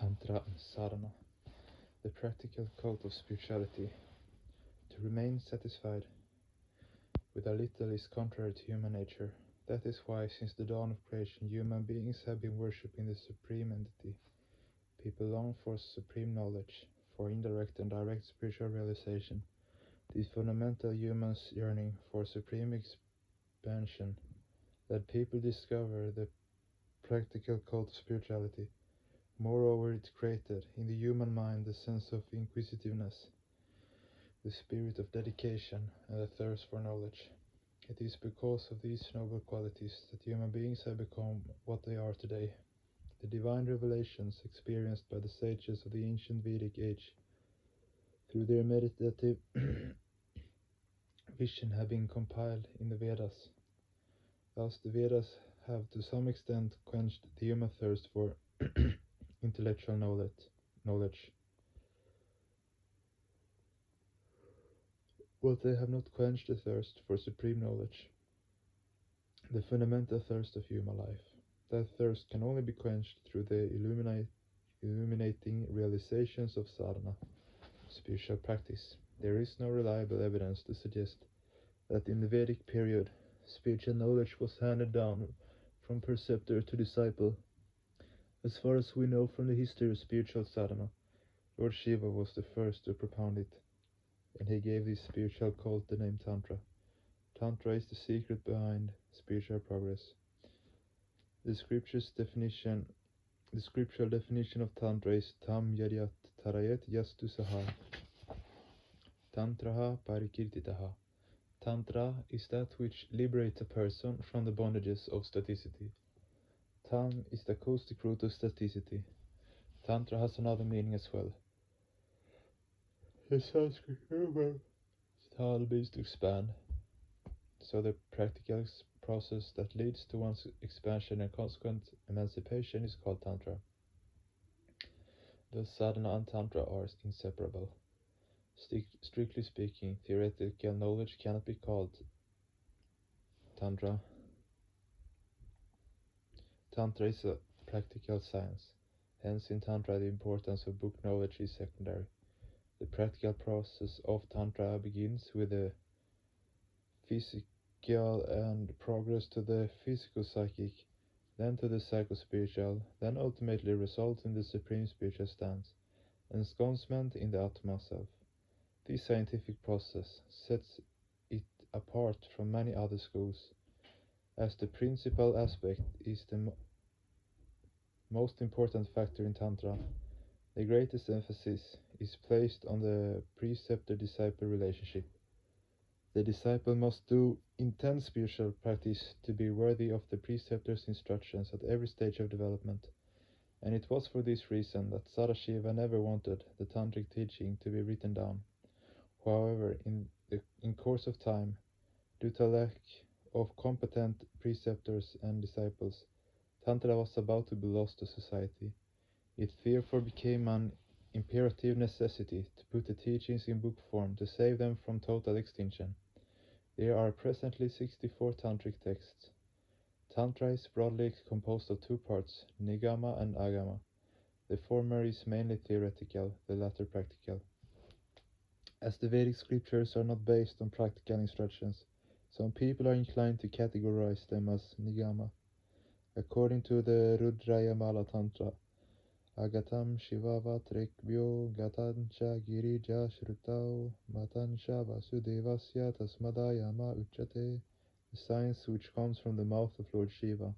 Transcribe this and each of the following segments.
Tantra and Sadhana, the practical cult of spirituality. To remain satisfied with a little is contrary to human nature. That is why, since the dawn of creation, human beings have been worshipping the supreme entity. People long for supreme knowledge, for indirect and direct spiritual realization. This fundamental human yearning for supreme expansion led people to discover the practical cult of spirituality. Moreover, it created in the human mind the sense of inquisitiveness, the spirit of dedication, and the thirst for knowledge. It is because of these noble qualities that human beings have become what they are today. The divine revelations experienced by the sages of the ancient Vedic age through their meditative vision have been compiled in the Vedas. Thus, the Vedas have to some extent quenched the human thirst for intellectual knowledge. But they have not quenched the thirst for supreme knowledge, the fundamental thirst of human life. That thirst can only be quenched through the illuminating realizations of sadhana, spiritual practice. There is no reliable evidence to suggest that in the Vedic period, spiritual knowledge was handed down from preceptor to disciple. As far as we know from the history of spiritual sadhana, Lord Shiva was the first to propound it, and he gave this spiritual cult the name Tantra. Tantra is the secret behind spiritual progress. The scriptural definition of Tantra is Tam Yadyat Tarayet Yastu Saha Tantraha Parikirtitaha. Tantra is that which liberates a person from the bondages of staticity. Tam is the acoustic root of staticity. Tantra has another meaning as well. The Sanskrit word tal means to expand. So the practical process that leads to one's expansion and consequent emancipation is called Tantra. Thus sadhana and Tantra are inseparable. Strictly speaking, theoretical knowledge cannot be called Tantra. Tantra is a practical science. Hence, in Tantra, the importance of book knowledge is secondary. The practical process of Tantra begins with the physical and progress to the physico-psychic, then to the psycho-spiritual, then ultimately results in the supreme spiritual stance, ensconcement in the Atma self. This scientific process sets it apart from many other schools, as the principal aspect is the most important factor in Tantra. The greatest emphasis is placed on the preceptor-disciple relationship. The disciple must do intense spiritual practice to be worthy of the preceptor's instructions at every stage of development, and it was for this reason that Sadashiva never wanted the tantric teaching to be written down. However, in course of time, due to lack of competent preceptors and disciples, Tantra was about to be lost to society. It therefore became an imperative necessity to put the teachings in book form to save them from total extinction. There are presently 64 tantric texts. Tantra is broadly composed of two parts, Nigama and Agama. The former is mainly theoretical, the latter practical. As the Vedic scriptures are not based on practical instructions, some people are inclined to categorize them as Nigama. According to the Rudrayamala Tantra, Agatam Shivava Trekbyo Gatancha Girija Shrutau Matansha Vasudevasya Tasmadayama Uchate. The science which comes from the mouth of Lord Shiva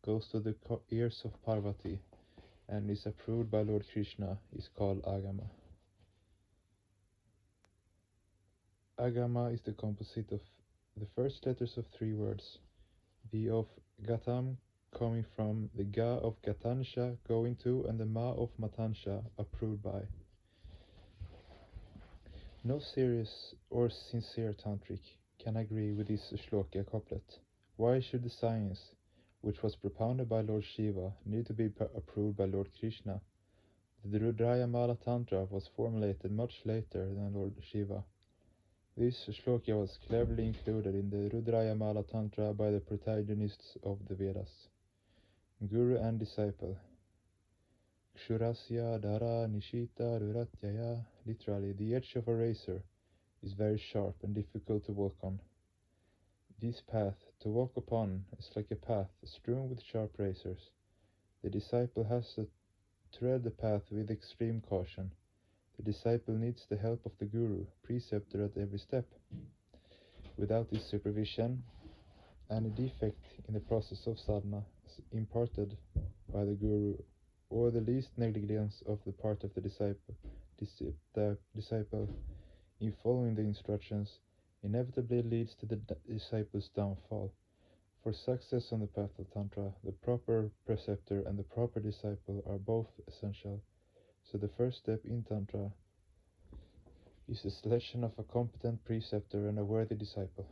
goes to the ears of Parvati and is approved by Lord Krishna is called Agama. Agama is the composite of the first letters of three words, the of Gatam coming from the Ga of Gatansha, going to, and the Ma of Matansha, approved by. No serious or sincere tantric can agree with this shloka couplet. Why should the science, which was propounded by Lord Shiva, need to be approved by Lord Krishna? The Rudrayamala Tantra was formulated much later than Lord Shiva. This shloka was cleverly included in the Rudrayamala Tantra by the protagonists of the Vedas. Guru and disciple. Shurasya Dara Nishita Ruratyaya, literally, the edge of a razor is very sharp and difficult to walk on. This path to walk upon is like a path strewn with sharp razors. The disciple has to tread the path with extreme caution. The disciple needs the help of the guru, preceptor at every step. Without his supervision, any defect in the process of sadhana is imparted by the guru, or the least negligence of the part of the disciple in following the instructions inevitably leads to the disciple's downfall. For success on the path of Tantra, the proper preceptor and the proper disciple are both essential. So the first step in Tantra is the selection of a competent preceptor and a worthy disciple.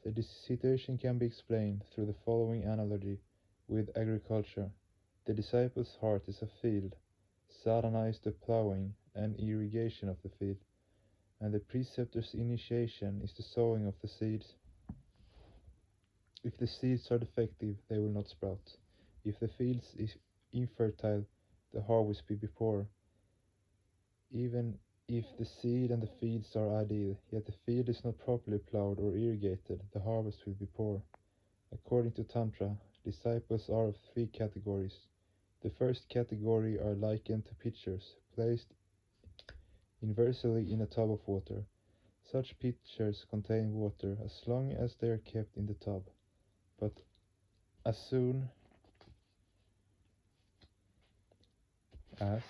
The situation can be explained through the following analogy with agriculture. The disciple's heart is a field, sadhana is the plowing and irrigation of the field, and the preceptor's initiation is the sowing of the seeds. If the seeds are defective, they will not sprout. If the field is infertile, the harvest will be poor. Even if the seed and the fields are ideal, yet the field is not properly plowed or irrigated, the harvest will be poor. According to Tantra, disciples are of three categories. The first category are likened to pitchers, placed inversely in a tub of water. Such pitchers contain water as long as they are kept in the tub, but as soon as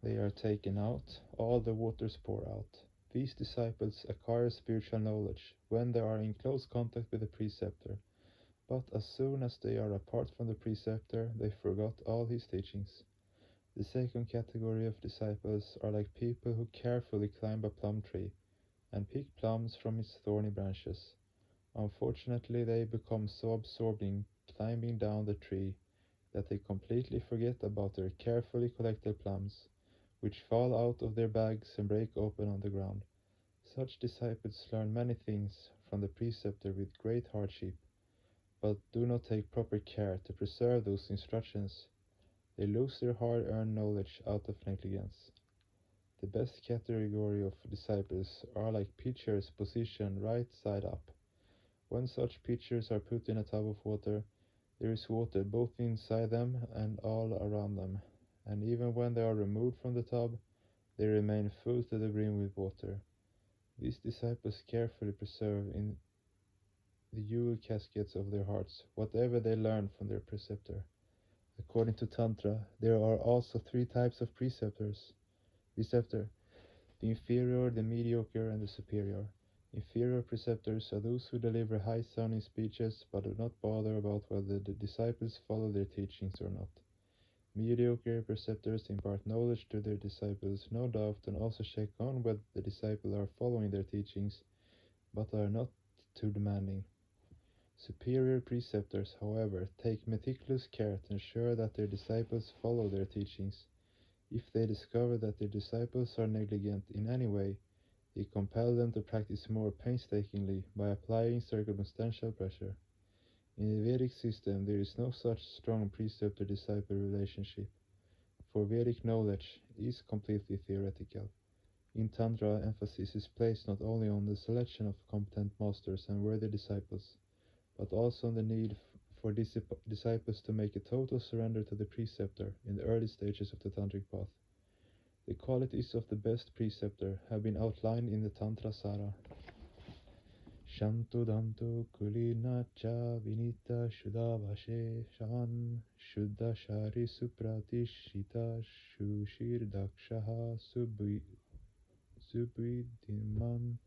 they are taken out, all the waters pour out. These disciples acquire spiritual knowledge when they are in close contact with the preceptor, but as soon as they are apart from the preceptor, they forgot all his teachings. The second category of disciples are like people who carefully climb a plum tree and pick plums from its thorny branches. Unfortunately, they become so absorbed in climbing down the tree that they completely forget about their carefully collected plums, which fall out of their bags and break open on the ground. Such disciples learn many things from the preceptor with great hardship, but do not take proper care to preserve those instructions. They lose their hard-earned knowledge out of negligence. The best category of disciples are like pitchers positioned right side up. When such pitchers are put in a tub of water, there is water both inside them and all around them, and even when they are removed from the tub, they remain full to the brim with water. These disciples carefully preserve in the jewel caskets of their hearts whatever they learn from their preceptor. According to Tantra, there are also three types of preceptor: the inferior, the mediocre, and the superior. Inferior preceptors are those who deliver high-sounding speeches but do not bother about whether the disciples follow their teachings or not. Mediocre preceptors impart knowledge to their disciples, no doubt, and also check on whether the disciples are following their teachings, but are not too demanding. Superior preceptors, however, take meticulous care to ensure that their disciples follow their teachings. If they discover that their disciples are negligent in any way, they compel them to practice more painstakingly by applying circumstantial pressure. In the Vedic system, there is no such strong preceptor-disciple relationship, for Vedic knowledge is completely theoretical. In Tantra, emphasis is placed not only on the selection of competent masters and worthy disciples, but also on the need for disciples to make a total surrender to the preceptor in the early stages of the Tantric path. The qualities of the best preceptor have been outlined in the Tantra Sara. Shanto Danto Kulina Cha Vinita Shuddha Vashe Shan Shuddha Shari Supratishita Shushir Dakshaha Subvidhiman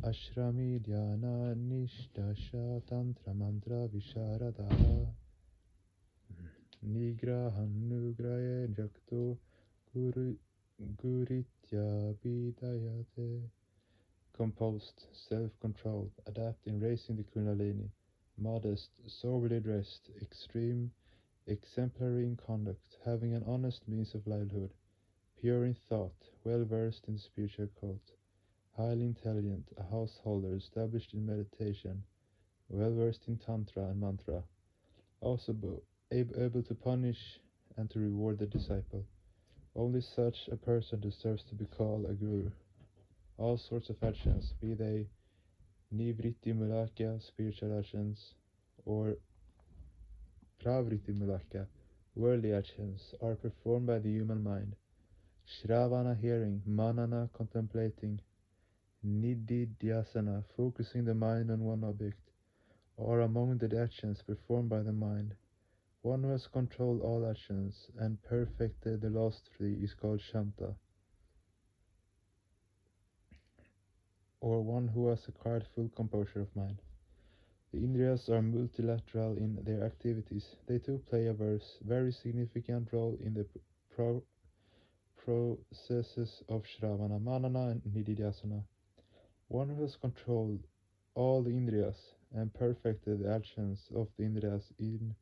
Ashrami Dhyana Nishdasha Tantra Mantra Visharadaha Nigrahanugraye Jakto Guritya Vidayate. Composed, self-controlled, adept in raising the Kundalini, modest, soberly dressed, extreme, exemplary in conduct, having an honest means of livelihood, pure in thought, well-versed in the spiritual cult, highly intelligent, a householder established in meditation, well versed in Tantra and Mantra, also able to punish and to reward the disciple. Only such a person deserves to be called a guru. All sorts of actions, be they Nivriti Mulaka, spiritual actions, or Pravriti Mulaka, worldly actions, are performed by the human mind. Shravana, hearing; Manana, contemplating; Nididhyasana, focusing the mind on one object, are among the actions performed by the mind. One who has controlled all actions and perfected the last three is called Shanta, or one who has acquired full composure of mind. The Indriyas are multilateral in their activities. They too play a very significant role in the processes of Shravana, Manana, and Nididhyasana. One who has controlled all the Indriyas and perfected the actions of the Indriyas in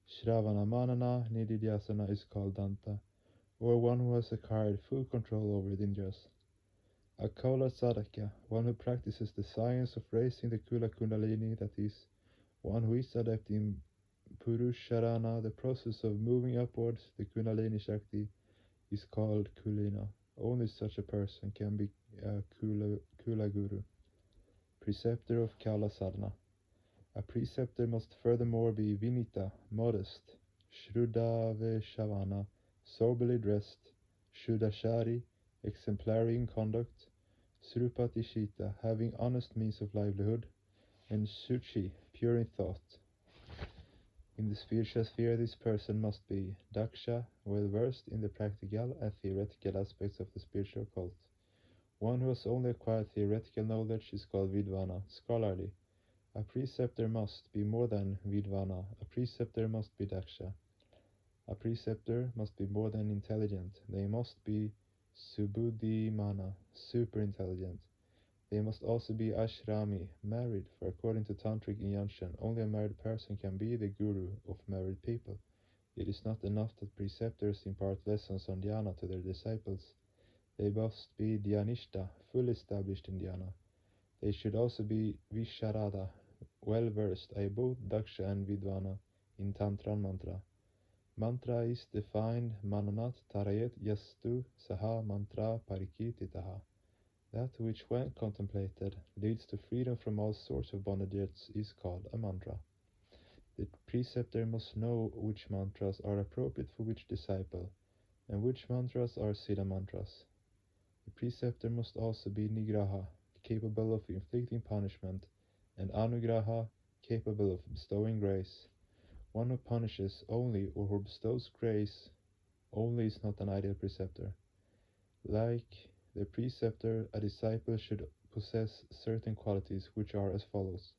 Shravana, Manana, Nididhyasana is called Danta, or one who has acquired full control over the Indriyas. A Kaula Sadhaka, one who practices the science of raising the Kula Kundalini, that is, one who is adept in Purusharana, the process of moving upwards the Kundalini Shakti, is called Kulina. Only such a person can be a Kula Guru. Preceptor of Kala Sadhana. A preceptor must furthermore be Vinita, modest; Shrudaveshavana, soberly dressed; Shrudashari, exemplary in conduct; Srupatishita, having honest means of livelihood; and Shuchi, pure in thought. In the spiritual sphere, this person must be Daksha, well versed in the practical and theoretical aspects of the spiritual cult. One who has only acquired theoretical knowledge is called Vidvana, scholarly. A preceptor must be more than Vidvana. A preceptor must be Daksha. A preceptor must be more than intelligent. They must be Subudhimana, super intelligent. They must also be Ashrami, married, for according to Tantric injunction, only a married person can be the guru of married people. It is not enough that preceptors impart lessons on dhyana to their disciples. They must be dhyanishta, fully established in dhyana. They should also be Visharada, well versed, both Daksha and Vidvana, in Tantra and Mantra. Mantra is defined Mananat Tarayet Yastu Saha Mantra Parikititaha. That which, when contemplated, leads to freedom from all sorts of bondages is called a mantra. The preceptor must know which mantras are appropriate for which disciple, and which mantras are Siddha mantras. The preceptor must also be Nigraha, capable of inflicting punishment, and Anugraha, capable of bestowing grace. One who punishes only or who bestows grace only is not an ideal preceptor. Like the preceptor, a disciple should possess certain qualities which are as follows.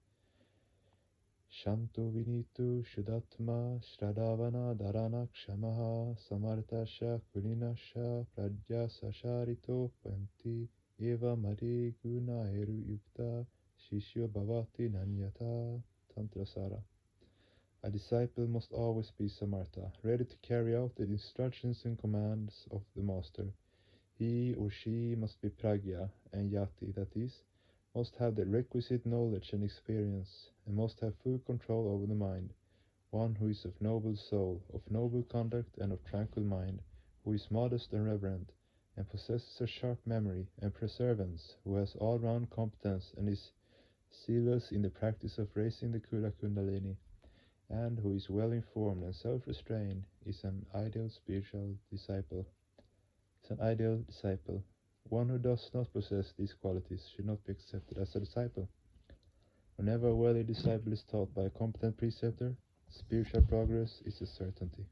Shanto Vinitu Shudatma Shradavana Dharana Kshamaha Samartasha Kulinasha Pradya Sasharito Panti Eva Mari Guna Eru Yukta Shishyo Bhavati Nanyata Tantrasara. A disciple must always be Samartha, ready to carry out the instructions and commands of the master. He or she must be Pragya and Yati, that is, must have the requisite knowledge and experience, and must have full control over the mind. One who is of noble soul, of noble conduct, and of tranquil mind, who is modest and reverent, and possesses a sharp memory and perseverance, who has all-round competence and is zealous in the practice of raising the Kula Kundalini, and who is well informed and self-restrained, is an ideal spiritual disciple. One who does not possess these qualities should not be accepted as a disciple. Whenever a worthy disciple is taught by a competent preceptor, spiritual progress is a certainty.